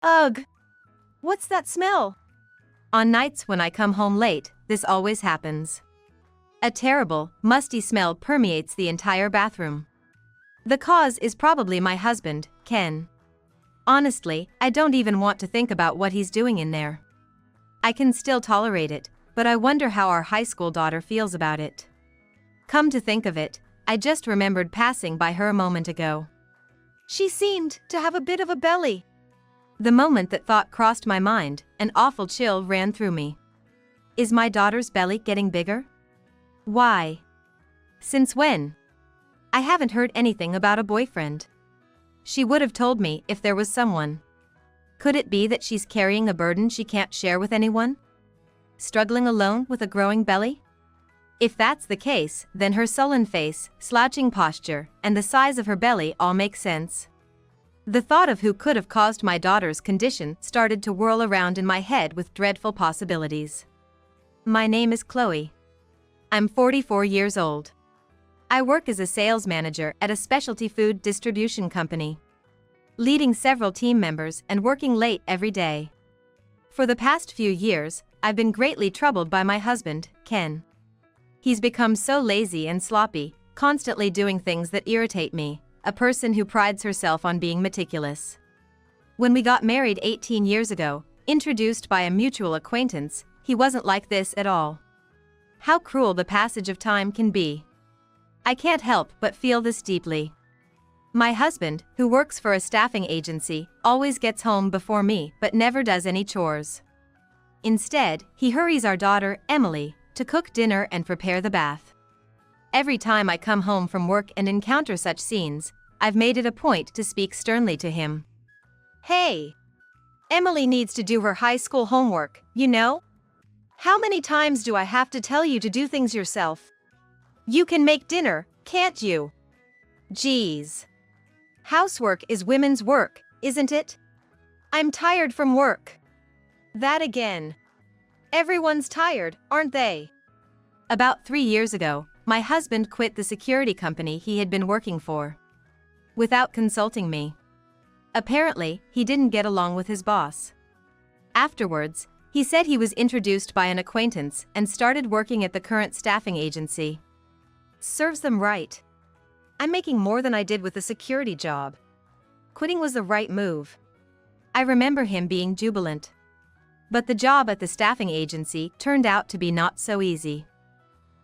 Ugh! What's that smell? On nights when I come home late, this always happens. A terrible, musty smell permeates the entire bathroom. The cause is probably my husband, Ken. Honestly, I don't even want to think about what he's doing in there. I can still tolerate it, but I wonder how our high school daughter feels about it. Come to think of it, I just remembered passing by her a moment ago. She seemed to have a bit of a belly. The moment that thought crossed my mind, an awful chill ran through me. Is my daughter's belly getting bigger? Why? Since when? I haven't heard anything about a boyfriend. She would have told me if there was someone. Could it be that she's carrying a burden she can't share with anyone? Struggling alone with a growing belly? If that's the case, then her sullen face, slouching posture, and the size of her belly all make sense. The thought of who could have caused my daughter's condition started to whirl around in my head with dreadful possibilities. My name is Chloe. I'm 44 years old. I work as a sales manager at a specialty food distribution company, leading several team members and working late every day. For the past few years, I've been greatly troubled by my husband, Ken. He's become so lazy and sloppy, constantly doing things that irritate me, a person who prides herself on being meticulous. When we got married 18 years ago, introduced by a mutual acquaintance, he wasn't like this at all. How cruel the passage of time can be. I can't help but feel this deeply. My husband, who works for a staffing agency, always gets home before me but never does any chores. Instead, he hurries our daughter, Emily, to cook dinner and prepare the bath. Every time I come home from work and encounter such scenes, I've made it a point to speak sternly to him. Hey! Emily needs to do her high school homework, you know? How many times do I have to tell you to do things yourself? You can make dinner, can't you? Geez. Housework is women's work, isn't it? I'm tired from work. That again. Everyone's tired, aren't they? About 3 years ago, my husband quit the security company he had been working for, without consulting me. Apparently, he didn't get along with his boss. Afterwards, he said he was introduced by an acquaintance and started working at the current staffing agency. Serves them right. I'm making more than I did with the security job. Quitting was the right move. I remember him being jubilant. But the job at the staffing agency turned out to be not so easy.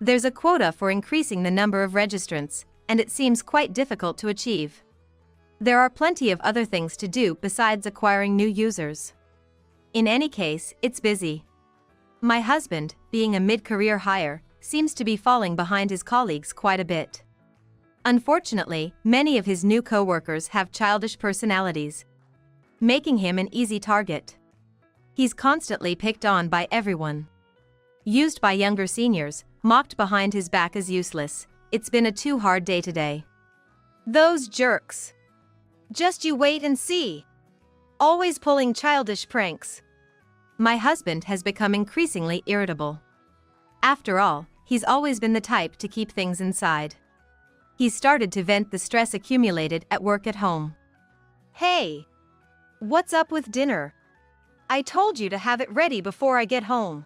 There's a quota for increasing the number of registrants, and it seems quite difficult to achieve. There are plenty of other things to do besides acquiring new users. In any case, it's busy. My husband, being a mid-career hire, seems to be falling behind his colleagues quite a bit. Unfortunately, many of his new co-workers have childish personalities, making him an easy target. He's constantly picked on by everyone. Used by younger seniors, mocked behind his back as useless. It's been a too hard day today. Those jerks. Just you wait and see. Always pulling childish pranks. My husband has become increasingly irritable. After all, he's always been the type to keep things inside. He's started to vent the stress accumulated at work at home. Hey! What's up with dinner? I told you to have it ready before I get home.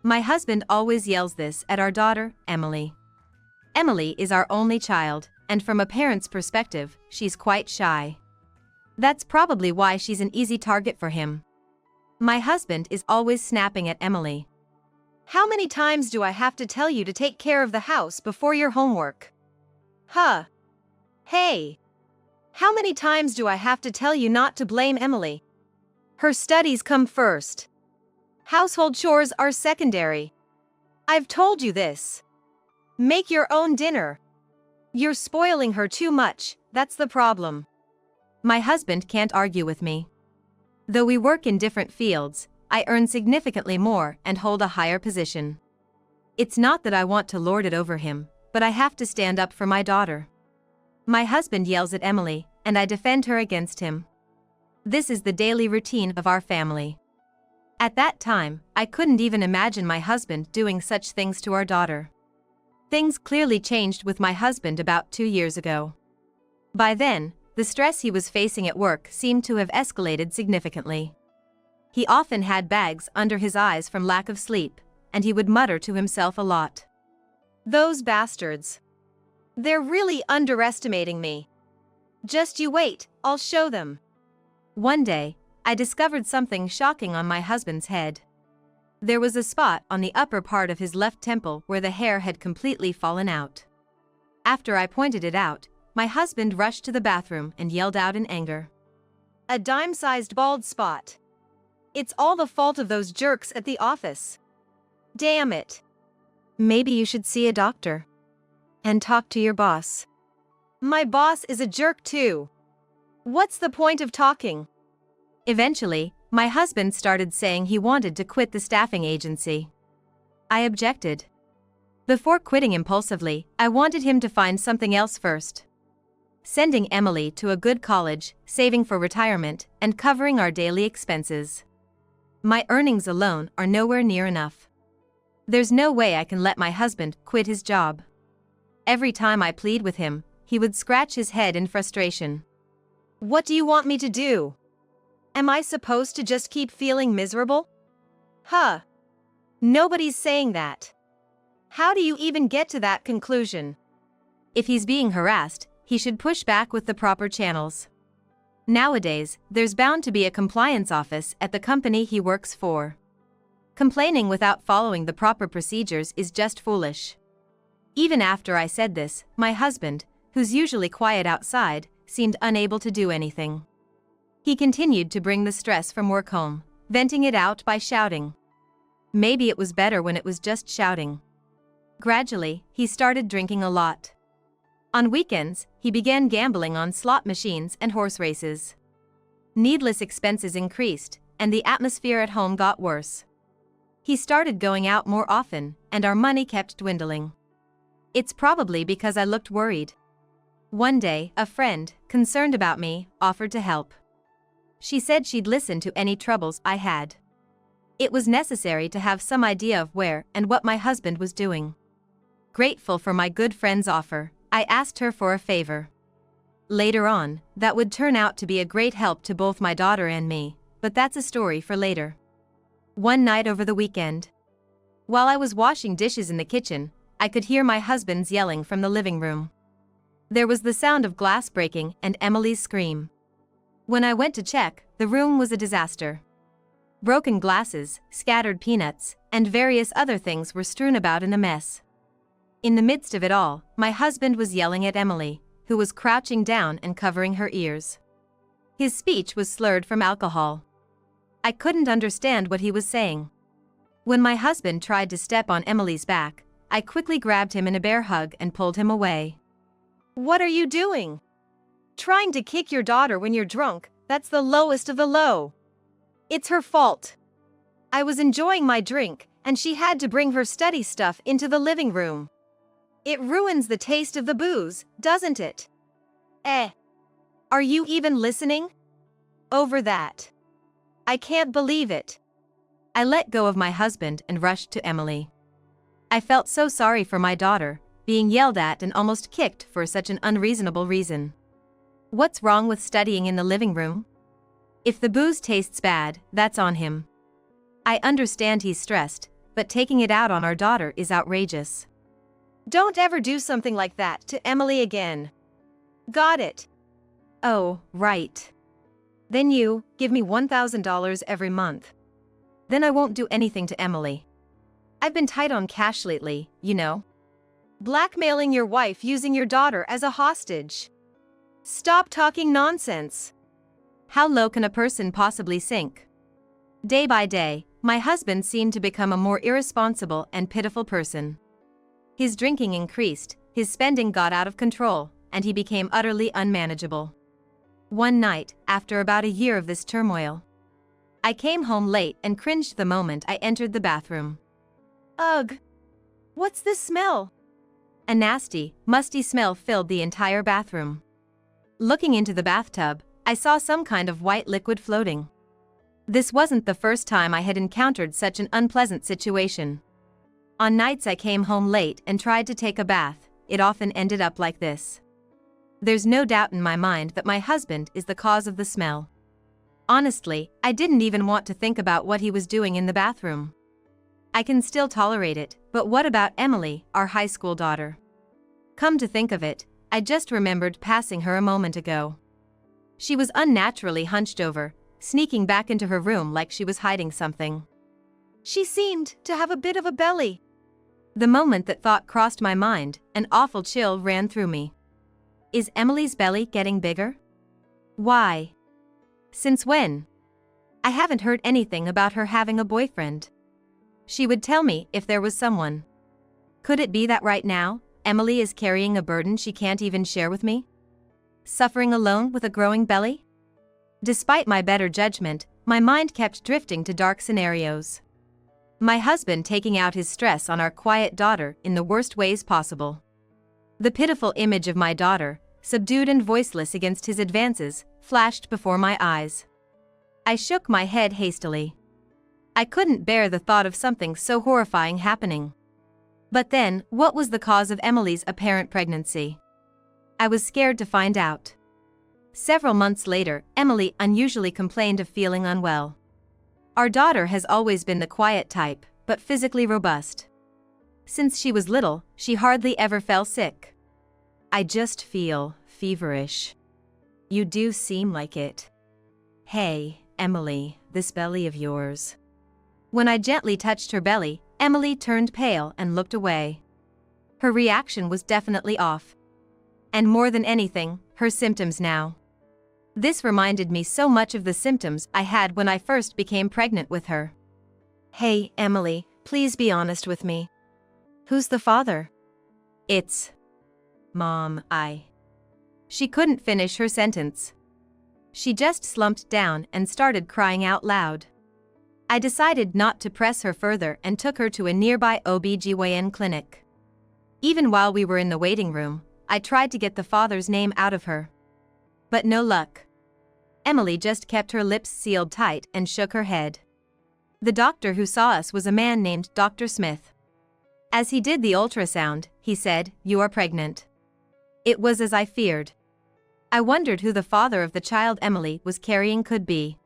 My husband always yells this at our daughter, Emily. Emily is our only child, and from a parent's perspective, she's quite shy. That's probably why she's an easy target for him. My husband is always snapping at Emily. How many times do I have to tell you to take care of the house before your homework? Huh. Hey. How many times do I have to tell you not to blame Emily? Her studies come first. Household chores are secondary. I've told you this. Make your own dinner. You're spoiling her too much, that's the problem. My husband can't argue with me. Though we work in different fields, I earn significantly more and hold a higher position. It's not that I want to lord it over him, but I have to stand up for my daughter. My husband yells at Emily, and I defend her against him. This is the daily routine of our family. At that time, I couldn't even imagine my husband doing such things to our daughter. Things clearly changed with my husband about 2 years ago. By then, the stress he was facing at work seemed to have escalated significantly. He often had bags under his eyes from lack of sleep, and he would mutter to himself a lot. Those bastards. They're really underestimating me. Just you wait, I'll show them. One day, I discovered something shocking on my husband's head. There was a spot on the upper part of his left temple where the hair had completely fallen out. After I pointed it out, my husband rushed to the bathroom and yelled out in anger. A dime-sized bald spot. It's all the fault of those jerks at the office. Damn it. Maybe you should see a doctor. And talk to your boss. My boss is a jerk too. What's the point of talking? Eventually, my husband started saying he wanted to quit the staffing agency. I objected. Before quitting impulsively, I wanted him to find something else first. Sending Emily to a good college, saving for retirement, and covering our daily expenses. My earnings alone are nowhere near enough. There's no way I can let my husband quit his job. Every time I plead with him, he would scratch his head in frustration. What do you want me to do? Am I supposed to just keep feeling miserable? Huh. Nobody's saying that. How do you even get to that conclusion? If he's being harassed, he should push back with the proper channels. Nowadays, there's bound to be a compliance office at the company he works for. Complaining without following the proper procedures is just foolish. Even after I said this, my husband, who's usually quiet outside, seemed unable to do anything. He continued to bring the stress from work home, venting it out by shouting. Maybe it was better when it was just shouting. Gradually, he started drinking a lot. On weekends, he began gambling on slot machines and horse races. Needless expenses increased, and the atmosphere at home got worse. He started going out more often, and our money kept dwindling. It's probably because I looked worried. One day, a friend, concerned about me, offered to help. She said she'd listen to any troubles I had. It was necessary to have some idea of where and what my husband was doing. Grateful for my good friend's offer, I asked her for a favor. Later on, that would turn out to be a great help to both my daughter and me, but that's a story for later. One night over the weekend, while I was washing dishes in the kitchen, I could hear my husband's yelling from the living room. There was the sound of glass breaking and Emily's scream. When I went to check, the room was a disaster. Broken glasses, scattered peanuts, and various other things were strewn about in a mess. In the midst of it all, my husband was yelling at Emily, who was crouching down and covering her ears. His speech was slurred from alcohol. I couldn't understand what he was saying. When my husband tried to step on Emily's back, I quickly grabbed him in a bear hug and pulled him away. What are you doing? Trying to kick your daughter when you're drunk, that's the lowest of the low. It's her fault. I was enjoying my drink, and she had to bring her study stuff into the living room. It ruins the taste of the booze, doesn't it? Are you even listening? Over that. I can't believe it. I let go of my husband and rushed to Emily. I felt so sorry for my daughter, being yelled at and almost kicked for such an unreasonable reason. What's wrong with studying in the living room? If the booze tastes bad, that's on him. I understand he's stressed, but taking it out on our daughter is outrageous. Don't ever do something like that to Emily again. Got it? Oh, right. Then you give me $1,000 every month. Then I won't do anything to Emily. I've been tight on cash lately, you know. Blackmailing your wife using your daughter as a hostage. Stop talking nonsense. How low can a person possibly sink? Day by day, my husband seemed to become a more irresponsible and pitiful person. His drinking increased, his spending got out of control, and he became utterly unmanageable. One night, after about a year of this turmoil, I came home late and cringed the moment I entered the bathroom. Ugh! What's this smell? A nasty, musty smell filled the entire bathroom. Looking into the bathtub, I saw some kind of white liquid floating. This wasn't the first time I had encountered such an unpleasant situation. On nights I came home late and tried to take a bath, it often ended up like this. There's no doubt in my mind that my husband is the cause of the smell. Honestly, I didn't even want to think about what he was doing in the bathroom. I can still tolerate it, but what about Emily, our high school daughter? Come to think of it, I just remembered passing her a moment ago. She was unnaturally hunched over, sneaking back into her room like she was hiding something. She seemed to have a bit of a belly. The moment that thought crossed my mind, an awful chill ran through me. Is Emily's belly getting bigger? Why? Since when? I haven't heard anything about her having a boyfriend. She would tell me if there was someone. Could it be that right now, Emily is carrying a burden she can't even share with me? Suffering alone with a growing belly? Despite my better judgment, my mind kept drifting to dark scenarios. My husband taking out his stress on our quiet daughter in the worst ways possible. The pitiful image of my daughter, subdued and voiceless against his advances, flashed before my eyes. I shook my head hastily. I couldn't bear the thought of something so horrifying happening. But then, what was the cause of Emily's apparent pregnancy? I was scared to find out. Several months later, Emily unusually complained of feeling unwell. Our daughter has always been the quiet type, but physically robust. Since she was little, she hardly ever fell sick. I just feel feverish. You do seem like it. Hey, Emily, this belly of yours. When I gently touched her belly, Emily turned pale and looked away. Her reaction was definitely off. And more than anything, her symptoms now. This reminded me so much of the symptoms I had when I first became pregnant with her. Hey, Emily, please be honest with me. Who's the father? It's Mom, She couldn't finish her sentence. She just slumped down and started crying out loud. I decided not to press her further and took her to a nearby OB/GYN clinic. Even while we were in the waiting room, I tried to get the father's name out of her. But no luck. Emily just kept her lips sealed tight and shook her head. The doctor who saw us was a man named Dr. Smith. As he did the ultrasound, he said, "You are pregnant." It was as I feared. I wondered who the father of the child Emily was carrying could be.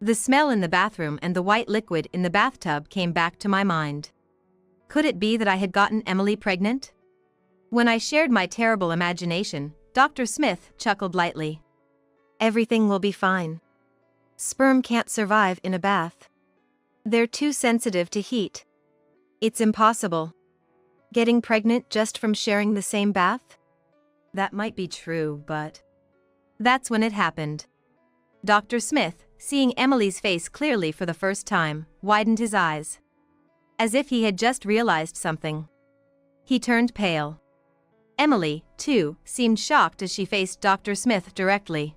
The smell in the bathroom and the white liquid in the bathtub came back to my mind. Could it be that I had gotten Emily pregnant? When I shared my terrible imagination, Dr. Smith chuckled lightly. Everything will be fine. Sperm can't survive in a bath. They're too sensitive to heat. It's impossible. Getting pregnant just from sharing the same bath? That might be true, but... That's when it happened. Dr. Smith, seeing Emily's face clearly for the first time, widened his eyes. As if he had just realized something. He turned pale. Emily, too, seemed shocked as she faced Dr. Smith directly.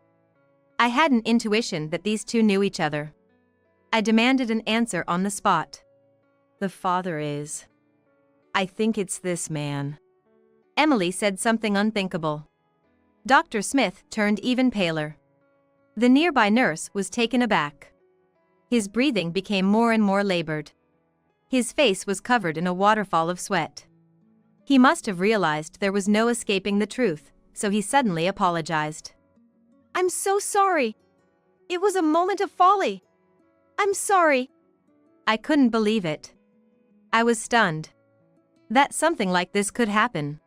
I had an intuition that these two knew each other. I demanded an answer on the spot. The father is... I think it's this man. Emily said something unthinkable. Dr. Smith turned even paler. The nearby nurse was taken aback. His breathing became more and more labored. His face was covered in a waterfall of sweat. He must have realized there was no escaping the truth, so he suddenly apologized. I'm so sorry. It was a moment of folly. I'm sorry. I couldn't believe it. I was stunned. That something like this could happen.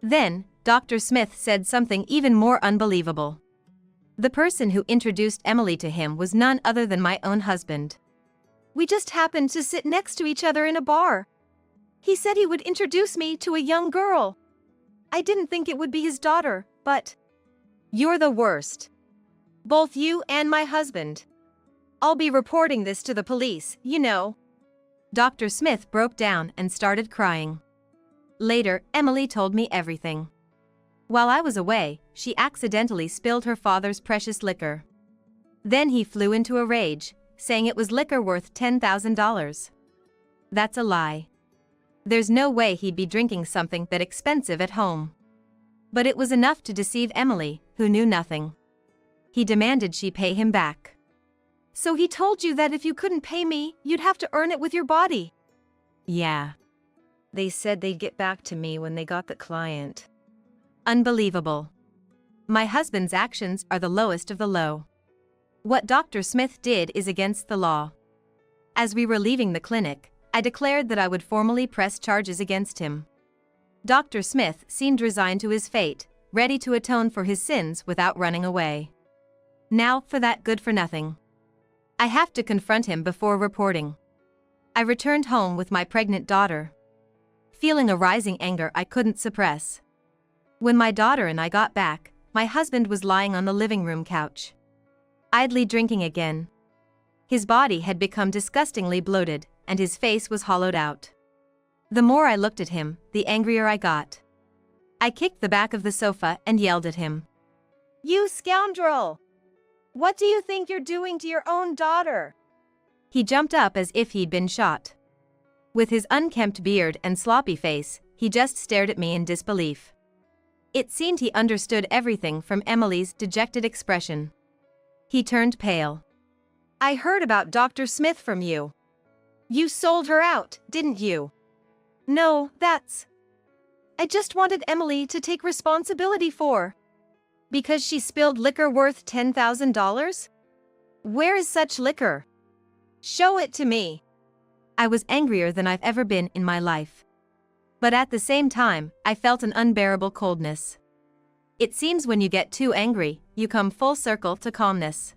Then, Dr. Smith said something even more unbelievable. The person who introduced Emily to him was none other than my own husband. We just happened to sit next to each other in a bar. He said he would introduce me to a young girl. I didn't think it would be his daughter, but... You're the worst. Both you and my husband. I'll be reporting this to the police, you know. Dr. Smith broke down and started crying. Later, Emily told me everything. While I was away, she accidentally spilled her father's precious liquor. Then he flew into a rage, saying it was liquor worth $10,000. That's a lie. There's no way he'd be drinking something that expensive at home. But it was enough to deceive Emily, who knew nothing. He demanded she pay him back. So he told you that if you couldn't pay me, you'd have to earn it with your body? Yeah. They said they'd get back to me when they got the client. Unbelievable. My husband's actions are the lowest of the low. What Dr. Smith did is against the law. As we were leaving the clinic, I declared that I would formally press charges against him. Dr. Smith seemed resigned to his fate, ready to atone for his sins without running away. Now for that good-for-nothing. I have to confront him before reporting. I returned home with my pregnant daughter, feeling a rising anger I couldn't suppress. When my daughter and I got back, my husband was lying on the living room couch, idly drinking again. His body had become disgustingly bloated, and his face was hollowed out. The more I looked at him, the angrier I got. I kicked the back of the sofa and yelled at him. You scoundrel! What do you think you're doing to your own daughter? He jumped up as if he'd been shot. With his unkempt beard and sloppy face, he just stared at me in disbelief. It seemed he understood everything from Emily's dejected expression. He turned pale. I heard about Dr. Smith from you. You sold her out, didn't you? No, I just wanted Emily to take responsibility for. Because she spilled liquor worth $10,000? Where is such liquor? Show it to me. I was angrier than I've ever been in my life. But at the same time, I felt an unbearable coldness. It seems when you get too angry, you come full circle to calmness.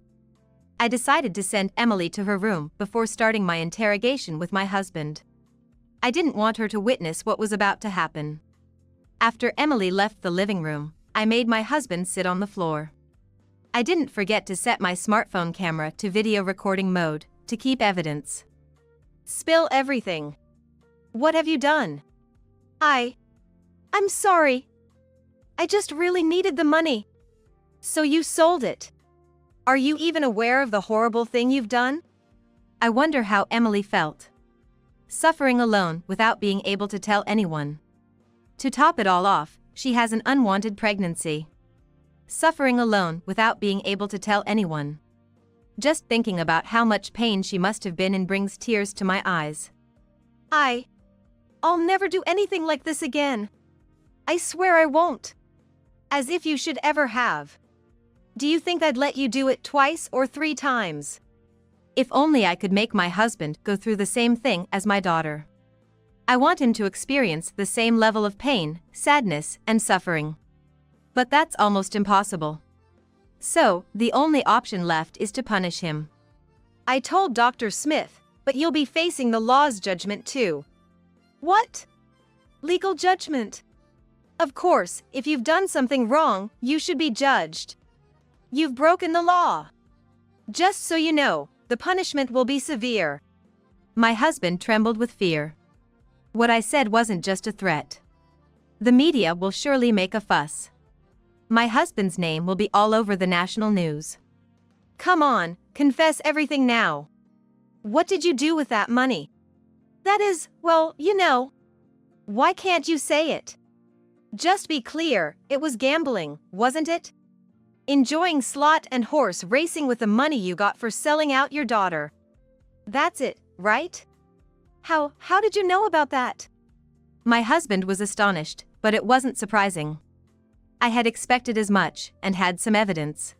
I decided to send Emily to her room before starting my interrogation with my husband. I didn't want her to witness what was about to happen. After Emily left the living room, I made my husband sit on the floor. I didn't forget to set my smartphone camera to video recording mode, to keep evidence. Spill everything. What have you done? I'm sorry. I just really needed the money. So you sold it. Are you even aware of the horrible thing you've done? I wonder how Emily felt. Suffering alone without being able to tell anyone. To top it all off, she has an unwanted pregnancy. Suffering alone without being able to tell anyone. Just thinking about how much pain she must have been in brings tears to my eyes. I'll never do anything like this again. I swear I won't. As if you should ever have. Do you think I'd let you do it twice or 3 times? If only I could make my husband go through the same thing as my daughter. I want him to experience the same level of pain, sadness, and suffering. But that's almost impossible. So, the only option left is to punish him. I told Dr. Smith, but you'll be facing the law's judgment too. What? Legal judgment? Of course, if you've done something wrong, you should be judged. You've broken the law. Just so you know, the punishment will be severe. My husband trembled with fear. What I said wasn't just a threat. The media will surely make a fuss. My husband's name will be all over the national news. Come on, confess everything now. What did you do with that money? That is, well, you know. Why can't you say it? Just be clear, it was gambling, wasn't it? Enjoying slot and horse racing with the money you got for selling out your daughter. That's it, right? How did you know about that? My husband was astonished, but it wasn't surprising. I had expected as much, and had some evidence.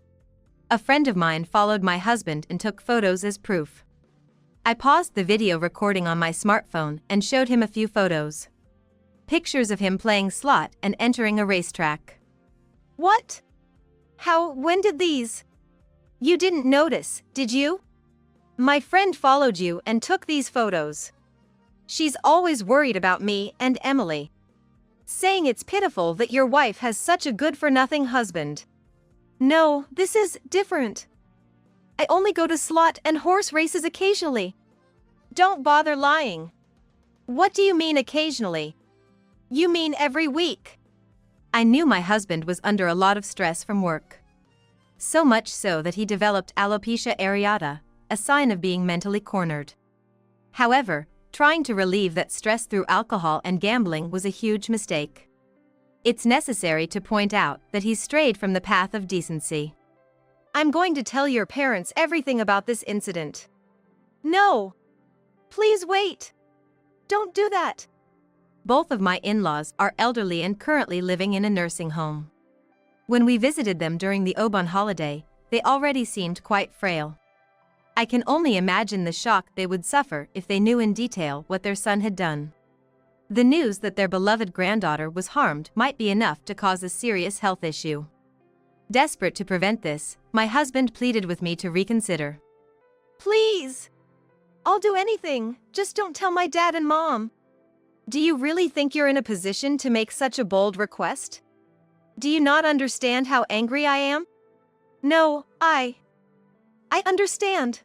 A friend of mine followed my husband and took photos as proof. I paused the video recording on my smartphone and showed him a few photos. Pictures of him playing slot and entering a racetrack. What? When did these? You didn't notice, did you? My friend followed you and took these photos. She's always worried about me and Emily. Saying it's pitiful that your wife has such a good-for-nothing husband. No, this is different. I only go to slot and horse races occasionally. Don't bother lying. What do you mean occasionally? You mean every week. I knew my husband was under a lot of stress from work. So much so that he developed alopecia areata, a sign of being mentally cornered. However, trying to relieve that stress through alcohol and gambling was a huge mistake. It's necessary to point out that he's strayed from the path of decency. I'm going to tell your parents everything about this incident. No! Please wait! Don't do that! Both of my in-laws are elderly and currently living in a nursing home. When we visited them during the Obon holiday, they already seemed quite frail. I can only imagine the shock they would suffer if they knew in detail what their son had done. The news that their beloved granddaughter was harmed might be enough to cause a serious health issue. Desperate to prevent this, my husband pleaded with me to reconsider. Please! I'll do anything, just don't tell my dad and mom. Do you really think you're in a position to make such a bold request? Do you not understand how angry I am? No, I understand.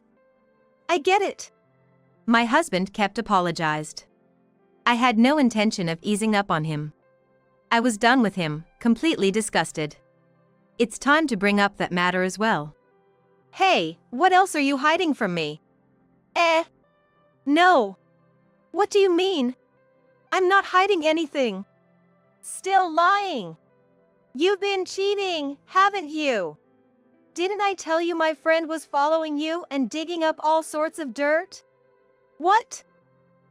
I get it. My husband kept apologized. I had no intention of easing up on him. I was done with him, completely disgusted. It's time to bring up that matter as well. Hey, what else are you hiding from me? No. What do you mean? I'm not hiding anything. Still lying. You've been cheating, haven't you? Didn't I tell you my friend was following you and digging up all sorts of dirt? What?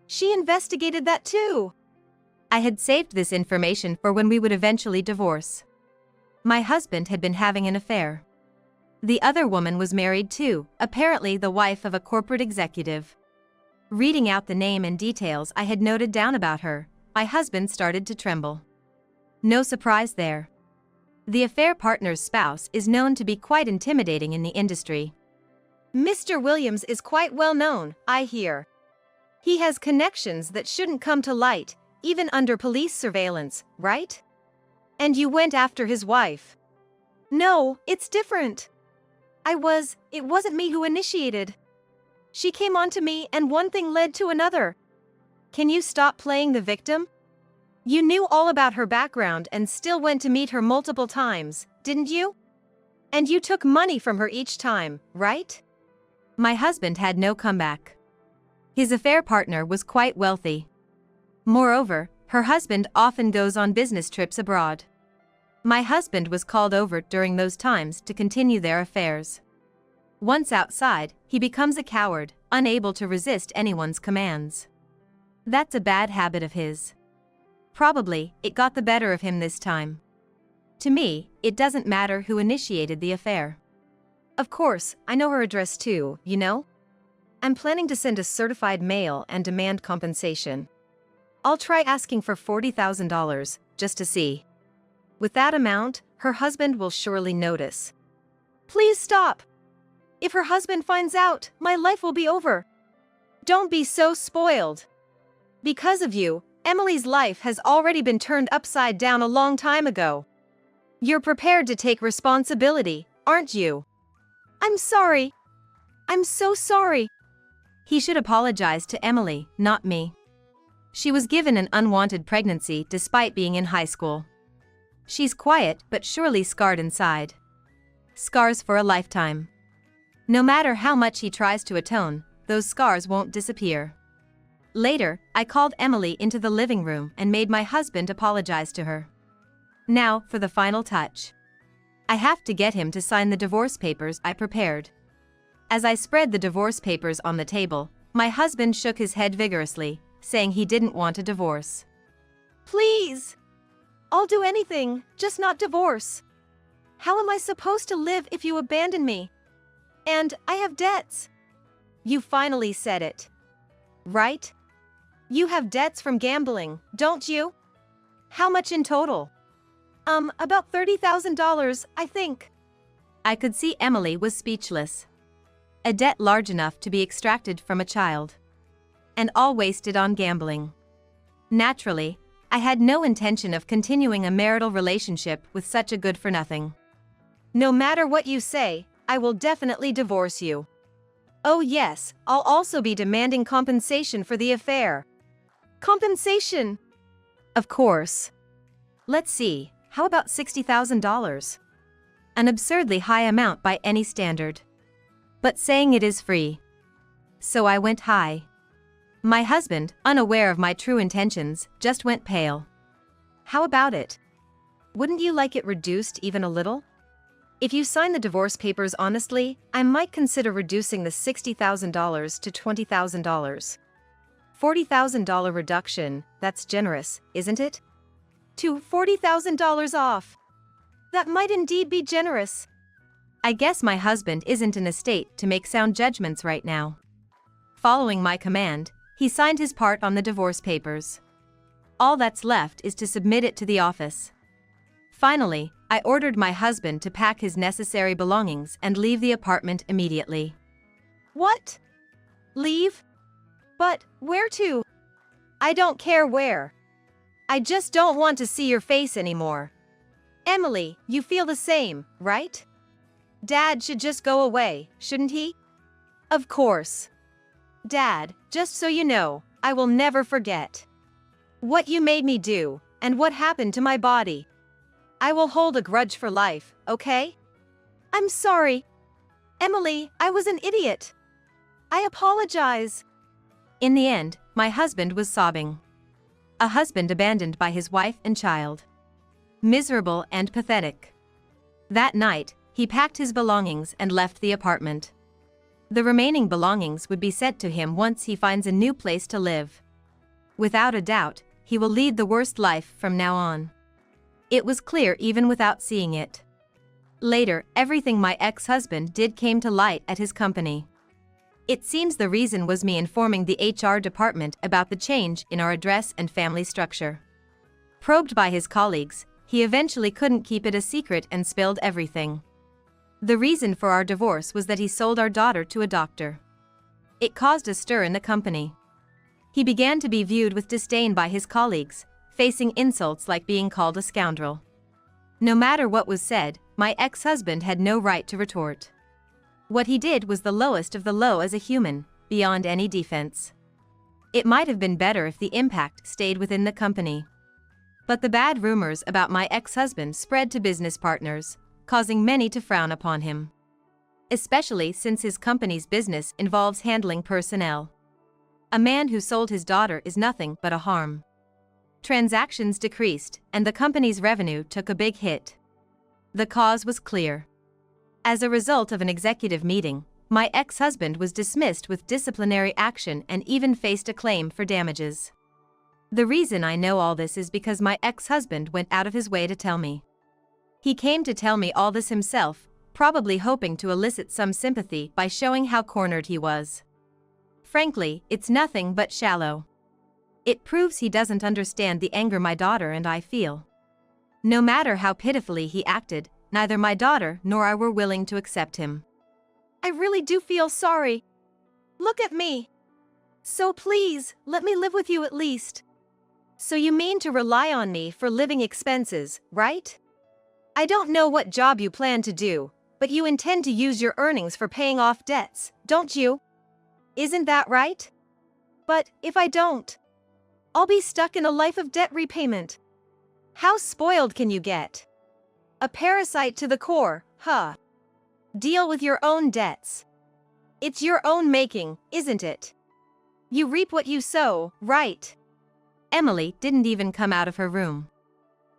She investigated that too. I had saved this information for when we would eventually divorce. My husband had been having an affair. The other woman was married too, apparently the wife of a corporate executive. Reading out the name and details I had noted down about her, my husband started to tremble. No surprise there. The affair partner's spouse is known to be quite intimidating in the industry. Mr. Williams is quite well known, I hear. He has connections that shouldn't come to light, even under police surveillance, right? And you went after his wife. No, it's different. It wasn't me who initiated. She came on to me and one thing led to another. Can you stop playing the victim? You knew all about her background and still went to meet her multiple times, didn't you? And you took money from her each time, right? My husband had no comeback. His affair partner was quite wealthy. Moreover, her husband often goes on business trips abroad. My husband was called over during those times to continue their affairs. Once outside, he becomes a coward, unable to resist anyone's commands. That's a bad habit of his. Probably, it got the better of him this time. To me, it doesn't matter who initiated the affair. Of course, I know her address too, you know? I'm planning to send a certified mail and demand compensation. I'll try asking for $40,000, just to see. With that amount, her husband will surely notice. Please stop! If her husband finds out, my life will be over. Don't be so spoiled. Because of you, Emily's life has already been turned upside down a long time ago. You're prepared to take responsibility, aren't you? I'm sorry. I'm so sorry. He should apologize to Emily, not me. She was given an unwanted pregnancy despite being in high school. She's quiet but surely scarred inside. Scars for a lifetime. No matter how much he tries to atone, those scars won't disappear. Later, I called Emily into the living room and made my husband apologize to her. Now, for the final touch. I have to get him to sign the divorce papers I prepared. As I spread the divorce papers on the table, my husband shook his head vigorously, saying he didn't want a divorce. Please! I'll do anything, just not divorce. How am I supposed to live if you abandon me? And I have debts. You finally said it. Right? You have debts from gambling, don't you? How much in total? About $30,000, I think. I could see Emily was speechless. A debt large enough to be extracted from a child. And all wasted on gambling. Naturally, I had no intention of continuing a marital relationship with such a good-for-nothing. No matter what you say, I will definitely divorce you. Oh yes, I'll also be demanding compensation for the affair. Compensation! Of course. Let's see, how about $60,000? An absurdly high amount by any standard. But saying it is free. So I went high. My husband, unaware of my true intentions, just went pale. How about it? Wouldn't you like it reduced even a little? If you sign the divorce papers honestly, I might consider reducing the $60,000 to $20,000. $40,000 reduction, that's generous, isn't it? To $40,000 off. That might indeed be generous. I guess my husband isn't in a state to make sound judgments right now. Following my command, he signed his part on the divorce papers. All that's left is to submit it to the office. Finally, I ordered my husband to pack his necessary belongings and leave the apartment immediately. What? Leave? But where to? I don't care where. I just don't want to see your face anymore. Emily, you feel the same, right? Dad should just go away, shouldn't he? Of course. Dad, just so you know, I will never forget what you made me do, and what happened to my body. I will hold a grudge for life, okay? I'm sorry. Emily, I was an idiot. I apologize. In the end, my husband was sobbing. A husband abandoned by his wife and child. Miserable and pathetic. That night, he packed his belongings and left the apartment. The remaining belongings would be sent to him once he finds a new place to live. Without a doubt, he will lead the worst life from now on. It was clear even without seeing it. Later, everything my ex-husband did came to light at his company. It seems the reason was me informing the HR department about the change in our address and family structure. Probed by his colleagues, he eventually couldn't keep it a secret and spilled everything. The reason for our divorce was that he sold our daughter to a doctor. It caused a stir in the company. He began to be viewed with disdain by his colleagues, facing insults like being called a scoundrel. No matter what was said, my ex-husband had no right to retort. What he did was the lowest of the low as a human, beyond any defense. It might have been better if the impact stayed within the company. But the bad rumors about my ex-husband spread to business partners, causing many to frown upon him. Especially since his company's business involves handling personnel. A man who sold his daughter is nothing but a harm. Transactions decreased, and the company's revenue took a big hit. The cause was clear. As a result of an executive meeting, my ex-husband was dismissed with disciplinary action and even faced a claim for damages. The reason I know all this is because my ex-husband went out of his way to tell me. He came to tell me all this himself, probably hoping to elicit some sympathy by showing how cornered he was. Frankly, it's nothing but shallow. It proves he doesn't understand the anger my daughter and I feel. No matter how pitifully he acted, neither my daughter nor I were willing to accept him. I really do feel sorry. Look at me. So please, let me live with you at least. So you mean to rely on me for living expenses, right? I don't know what job you plan to do, but you intend to use your earnings for paying off debts, don't you? Isn't that right? But if I don't, I'll be stuck in a life of debt repayment. How spoiled can you get? A parasite to the core, huh? Deal with your own debts. It's your own making, isn't it? You reap what you sow, right? Emily didn't even come out of her room.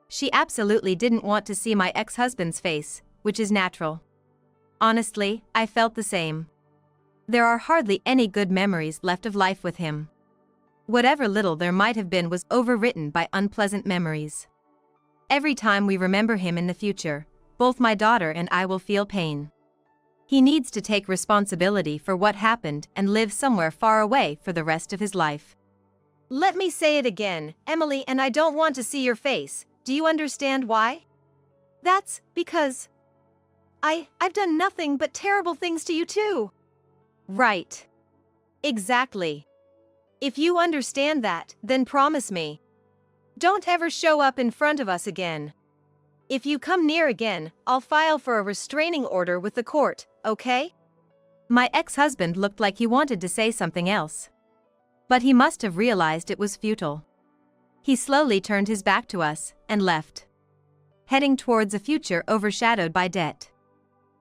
She absolutely didn't want to see my ex-husband's face, which is natural. Honestly, I felt the same. There are hardly any good memories left of life with him. Whatever little there might have been was overwritten by unpleasant memories. Every time we remember him in the future, both my daughter and I will feel pain. He needs to take responsibility for what happened and live somewhere far away for the rest of his life. Let me say it again, Emily, and I don't want to see your face. Do you understand why? That's because I've done nothing but terrible things to you too. Right. Exactly. If you understand that, then promise me. Don't ever show up in front of us again. If you come near again, I'll file for a restraining order with the court, okay? My ex-husband looked like he wanted to say something else. But he must have realized it was futile. He slowly turned his back to us and left, heading towards a future overshadowed by debt.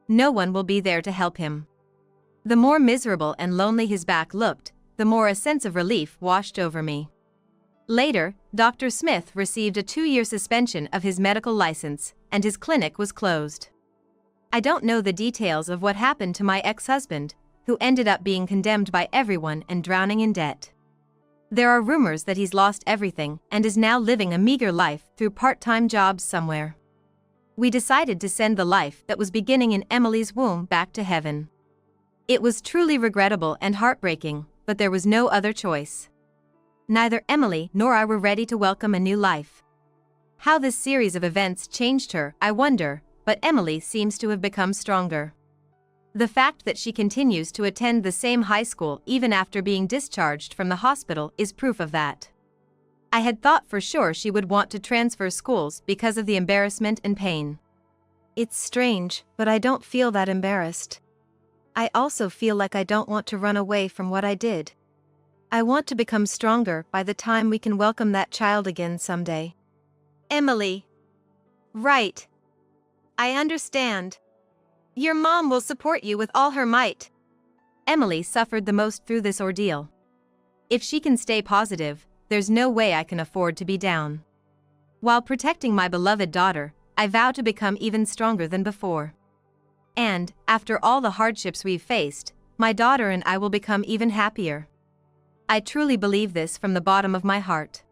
No one will be there to help him. The more miserable and lonely his back looked, the more a sense of relief washed over me. Later, Dr. Smith received a 2-year suspension of his medical license, and his clinic was closed. I don't know the details of what happened to my ex-husband, who ended up being condemned by everyone and drowning in debt. There are rumors that he's lost everything and is now living a meager life through part-time jobs somewhere. We decided to send the life that was beginning in Emily's womb back to heaven. It was truly regrettable and heartbreaking, but there was no other choice. Neither Emily nor I were ready to welcome a new life. How this series of events changed her, I wonder, but Emily seems to have become stronger. The fact that she continues to attend the same high school even after being discharged from the hospital is proof of that. I had thought for sure she would want to transfer schools because of the embarrassment and pain. It's strange, but I don't feel that embarrassed. I also feel like I don't want to run away from what I did. I want to become stronger by the time we can welcome that child again someday. Emily. Right. I understand. Your mom will support you with all her might. Emily suffered the most through this ordeal. If she can stay positive, there's no way I can afford to be down. While protecting my beloved daughter, I vow to become even stronger than before. And, after all the hardships we've faced, my daughter and I will become even happier. I truly believe this from the bottom of my heart.